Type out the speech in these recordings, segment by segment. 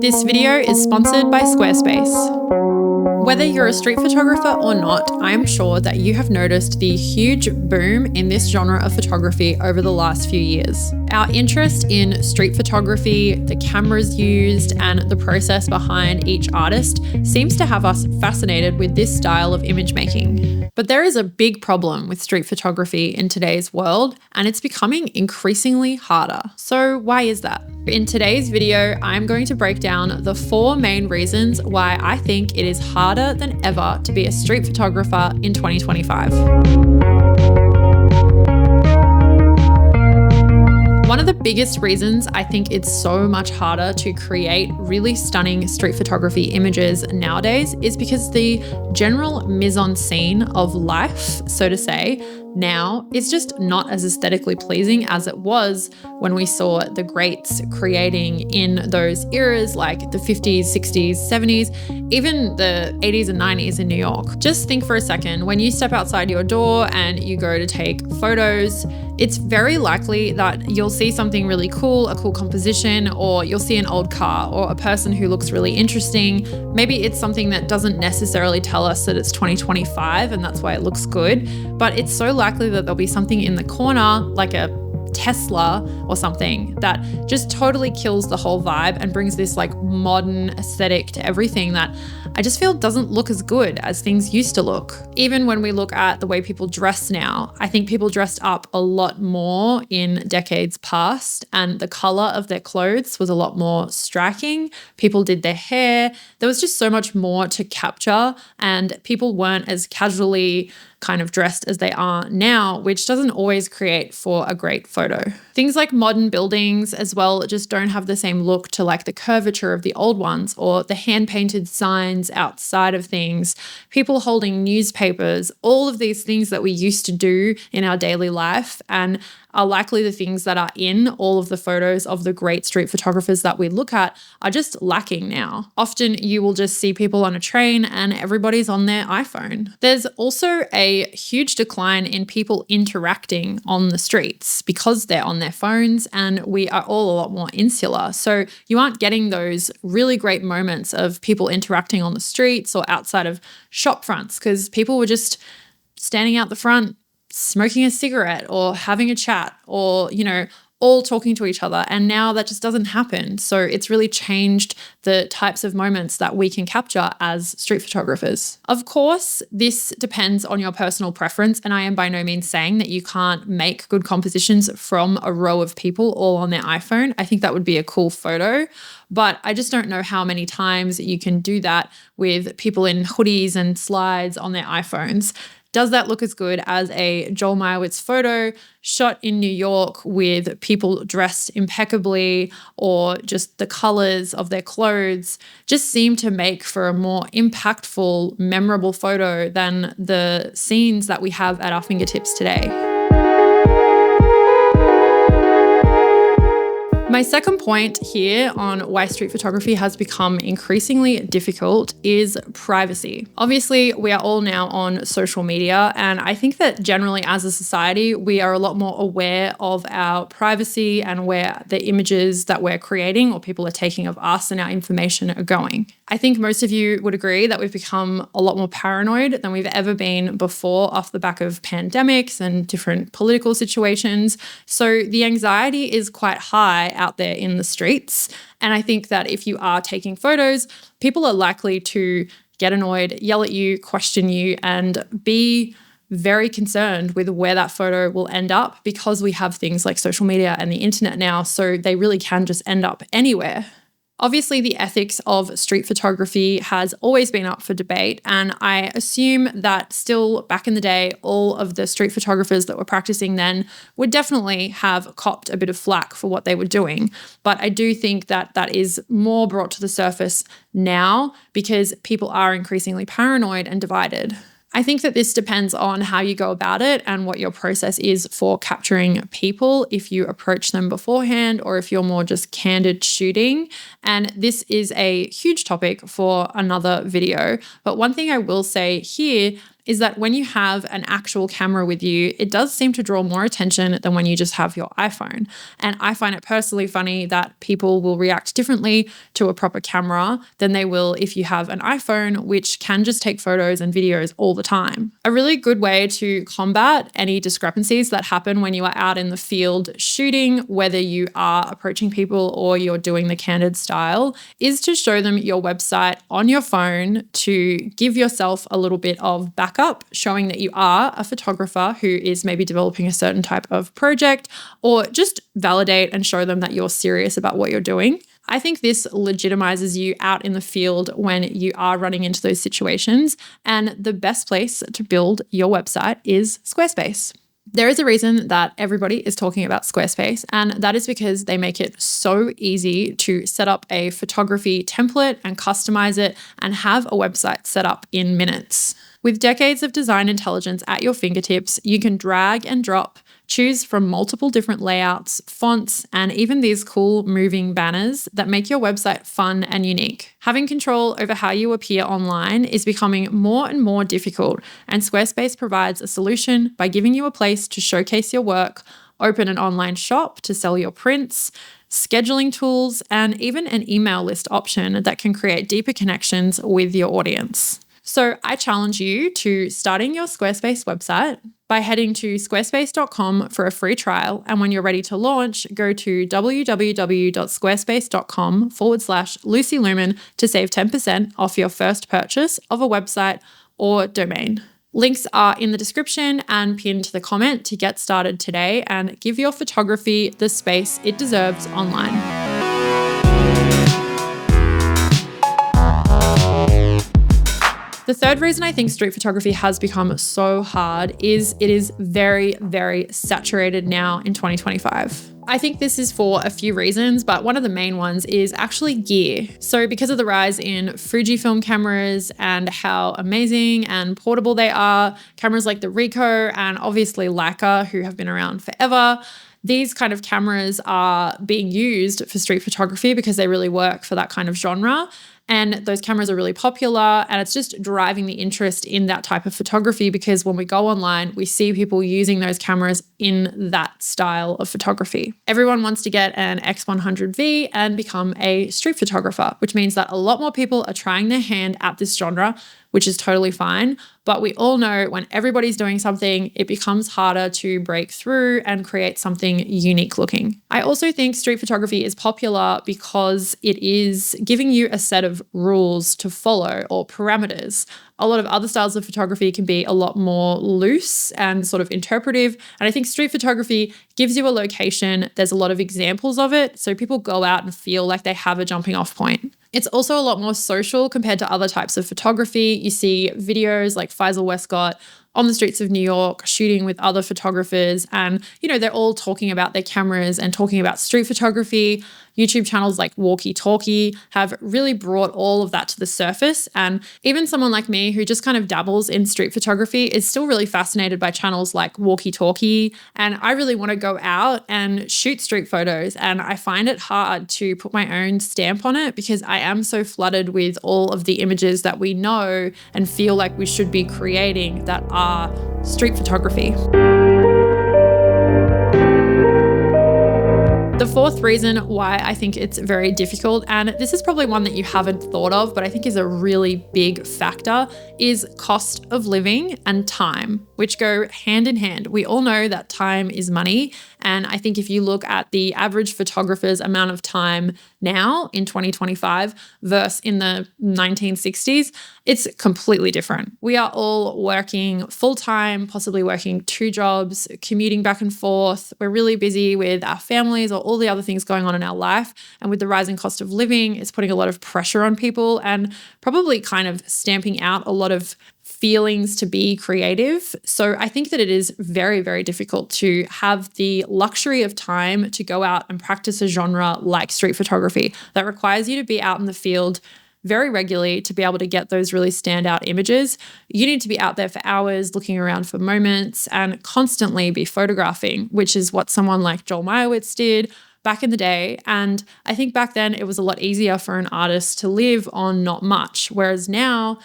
This video is sponsored by Squarespace. Whether you're a street photographer or not, I am sure that you have noticed the huge boom in this genre of photography over the last few years. Our interest in street photography, the cameras used, and the process behind each artist seems to have us fascinated with this style of image making. But there is a big problem with street photography in today's world, and it's becoming increasingly harder. So why is that? In today's video, I'm going to break down the 4 main reasons why I think it is harder than ever to be a street photographer in 2025. One of the biggest reasons I think it's so much harder to create really stunning street photography images nowadays is because the general mise-en-scene of life, so to say, now is just not as aesthetically pleasing as it was when we saw the greats creating in those eras like the 50s, 60s, 70s, even the 80s and 90s in New York. Just think for a second, when you step outside your door and you go to take photos, it's very likely that you'll see something really cool, a cool composition, or you'll see an old car or a person who looks really interesting. Maybe it's something that doesn't necessarily tell us that it's 2025 and that's why it looks good, but it's so likely that there'll be something in the corner, like a Tesla or something, that just totally kills the whole vibe and brings this like modern aesthetic to everything that I just feel doesn't look as good as things used to look. Even when we look at the way people dress now, I think people dressed up a lot more in decades past, and the color of their clothes was a lot more striking. People did their hair. There was just so much more to capture, and people weren't as casually kind of dressed as they are now, which doesn't always create for a great photo. Things like modern buildings as well just don't have the same look to like the curvature of the old ones or the hand-painted signs outside of things, people holding newspapers, all of these things that we used to do in our daily life and are likely the things that are in all of the photos of the great street photographers that we look at are just lacking now. Often you will just see people on a train and everybody's on their iPhone. There's also a huge decline in people interacting on the streets because they're on their phones and we are all a lot more insular. So you aren't getting those really great moments of people interacting on the streets or outside of shop fronts because people were just standing out the front smoking a cigarette or having a chat or, all talking to each other. And now that just doesn't happen. So it's really changed the types of moments that we can capture as street photographers. Of course, this depends on your personal preference. And I am by no means saying that you can't make good compositions from a row of people all on their iPhone. I think that would be a cool photo. But I just don't know how many times you can do that with people in hoodies and slides on their iPhones. Does that look as good as a Joel Meyerowitz photo shot in New York with people dressed impeccably or just the colors of their clothes just seem to make for a more impactful, memorable photo than the scenes that we have at our fingertips today? My second point here on why street photography has become increasingly difficult is privacy. Obviously, we are all now on social media, and I think that generally as a society, we are a lot more aware of our privacy and where the images that we're creating or people are taking of us and our information are going. I think most of you would agree that we've become a lot more paranoid than we've ever been before off the back of pandemics and different political situations. So the anxiety is quite high out there in the streets. And I think that if you are taking photos, people are likely to get annoyed, yell at you, question you, and be very concerned with where that photo will end up because we have things like social media and the internet now, so they really can just end up anywhere. Obviously, the ethics of street photography has always been up for debate, and I assume that still back in the day, all of the street photographers that were practicing then would definitely have copped a bit of flack for what they were doing. But I do think that that is more brought to the surface now because people are increasingly paranoid and divided. I think that this depends on how you go about it and what your process is for capturing people, if you approach them beforehand or if you're more just candid shooting. And this is a huge topic for another video. But one thing I will say here is that when you have an actual camera with you, it does seem to draw more attention than when you just have your iPhone. And I find it personally funny that people will react differently to a proper camera than they will if you have an iPhone, which can just take photos and videos all the time. A really good way to combat any discrepancies that happen when you are out in the field shooting, whether you are approaching people or you're doing the candid style, is to show them your website on your phone to give yourself a little bit of backup, showing that you are a photographer who is maybe developing a certain type of project, or just validate and show them that you're serious about what you're doing. I think this legitimizes you out in the field when you are running into those situations. And the best place to build your website is Squarespace. There is a reason that everybody is talking about Squarespace, and that is because they make it so easy to set up a photography template and customize it and have a website set up in minutes. With decades of design intelligence at your fingertips, you can drag and drop, choose from multiple different layouts, fonts, and even these cool moving banners that make your website fun and unique. Having control over how you appear online is becoming more and more difficult, and Squarespace provides a solution by giving you a place to showcase your work, open an online shop to sell your prints, scheduling tools, and even an email list option that can create deeper connections with your audience. So I challenge you to starting your Squarespace website by heading to squarespace.com for a free trial. And when you're ready to launch, go to www.squarespace.com/Lucy Lumen to save 10% off your first purchase of a website or domain. Links are in the description and pinned to the comment to get started today and give your photography the space it deserves online. The third reason I think street photography has become so hard is it is very, very saturated now in 2025. I think this is for a few reasons, but one of the main ones is actually gear. So because of the rise in Fujifilm cameras and how amazing and portable they are, cameras like the Ricoh and obviously Leica, who have been around forever, these kind of cameras are being used for street photography because they really work for that kind of genre. And those cameras are really popular, and it's just driving the interest in that type of photography because when we go online, we see people using those cameras in that style of photography. Everyone wants to get an X100V and become a street photographer, which means that a lot more people are trying their hand at this genre, which is totally fine. But we all know when everybody's doing something, it becomes harder to break through and create something unique looking. I also think street photography is popular because it is giving you a set of rules to follow or parameters. A lot of other styles of photography can be a lot more loose and sort of interpretive. And I think street photography gives you a location. There's a lot of examples of it. So people go out and feel like they have a jumping off point. It's also a lot more social compared to other types of photography. You see videos like Faisal Westcott on the streets of New York shooting with other photographers, and they're all talking about their cameras and talking about street photography. YouTube channels like Walkie Talkie have really brought all of that to the surface, and even someone like me who just kind of dabbles in street photography is still really fascinated by channels like Walkie Talkie, and I really want to go out and shoot street photos, and I find it hard to put my own stamp on it because I am so flooded with all of the images that we know and feel like we should be creating that are street photography. The fourth reason why I think it's very difficult, and this is probably one that you haven't thought of, but I think is a really big factor, is cost of living and time, which go hand in hand. We all know that time is money. And I think if you look at the average photographer's amount of time now in 2025 versus in the 1960s, it's completely different. We are all working full-time, possibly working 2 jobs, commuting back and forth. We're really busy with our families or all the other things going on in our life. And with the rising cost of living, it's putting a lot of pressure on people and probably kind of stamping out a lot of feelings to be creative. So I think that it is very, very difficult to have the luxury of time to go out and practice a genre like street photography that requires you to be out in the field very regularly to be able to get those really standout images. You need to be out there for hours looking around for moments and constantly be photographing, which is what someone like Joel Meyerowitz did back in the day. And I think back then it was a lot easier for an artist to live on not much, whereas now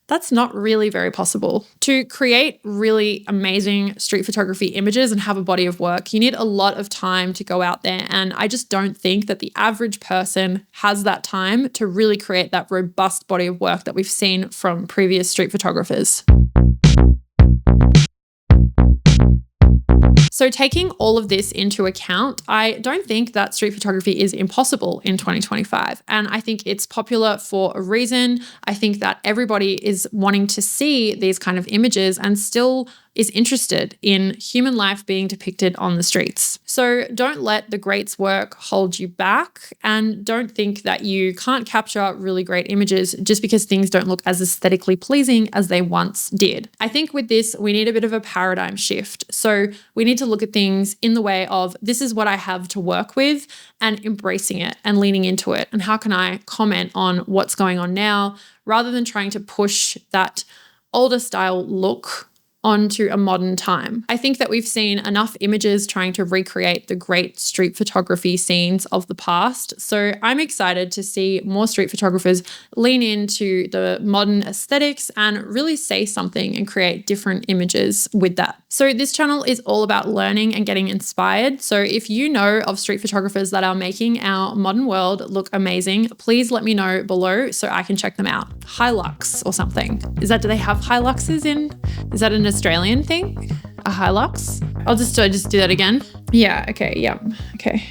That's not really very possible. To create really amazing street photography images and have a body of work, you need a lot of time to go out there. And I just don't think that the average person has that time to really create that robust body of work that we've seen from previous street photographers. So taking all of this into account, I don't think that street photography is impossible in 2025. And I think it's popular for a reason. I think that everybody is wanting to see these kind of images and still is interested in human life being depicted on the streets. So don't let the greats' work hold you back, and don't think that you can't capture really great images just because things don't look as aesthetically pleasing as they once did. I think with this, we need a bit of a paradigm shift. So we need to look at things in the way of, this is what I have to work with, and embracing it and leaning into it. And how can I comment on what's going on now, rather than trying to push that older style look onto a modern time. I think that we've seen enough images trying to recreate the great street photography scenes of the past. So I'm excited to see more street photographers lean into the modern aesthetics and really say something and create different images with that. So this channel is all about learning and getting inspired. So if you know of street photographers that are making our modern world look amazing, please let me know below so I can check them out. Hilux or something. Do they have Hiluxes in? Is that an Australian thing? A Hilux? I'll just do that again. Yeah, okay, yeah, okay.